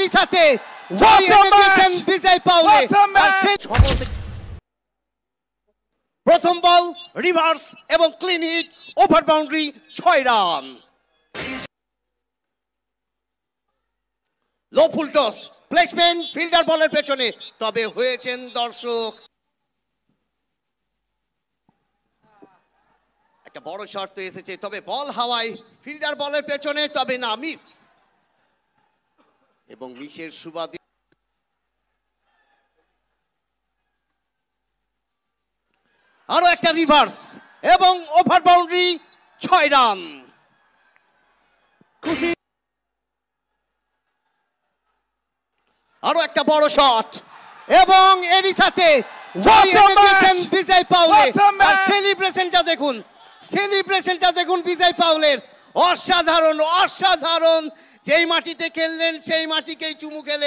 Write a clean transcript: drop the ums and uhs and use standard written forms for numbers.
এরই সাথে জয় এনে দিয়েছেন বিজয় পাউলে। প্রথম বল রিভার্স এবং clean hit, over boundary, 6 run. Low full toss, placement fielder বলের পেছনে, তবে হয়েছেন দর্শক। একটা বড় শট তো এসেছে, তবে বল হাওয়ায়, ফিল্ডার বলের পেছনে, তবে না, মিস। এবং মিসের সুবাদে আরো একটা রিভার্স এবং ওভার বাউন্ডারি, 6 রান। খুশি। আরো একটা বড় শট এবং এরই সাথে জয় এনে দিয়েছেন বিজয় পাউলে। আর সেলিব্রেশনটা দেখুন, সেলিব্রেশনটা দেখুন বিজয় পাউলের। অসাধারণ, অসাধারণ। যেই মাটিতে খেললেন সেই মাটিকেই চুমু খেলে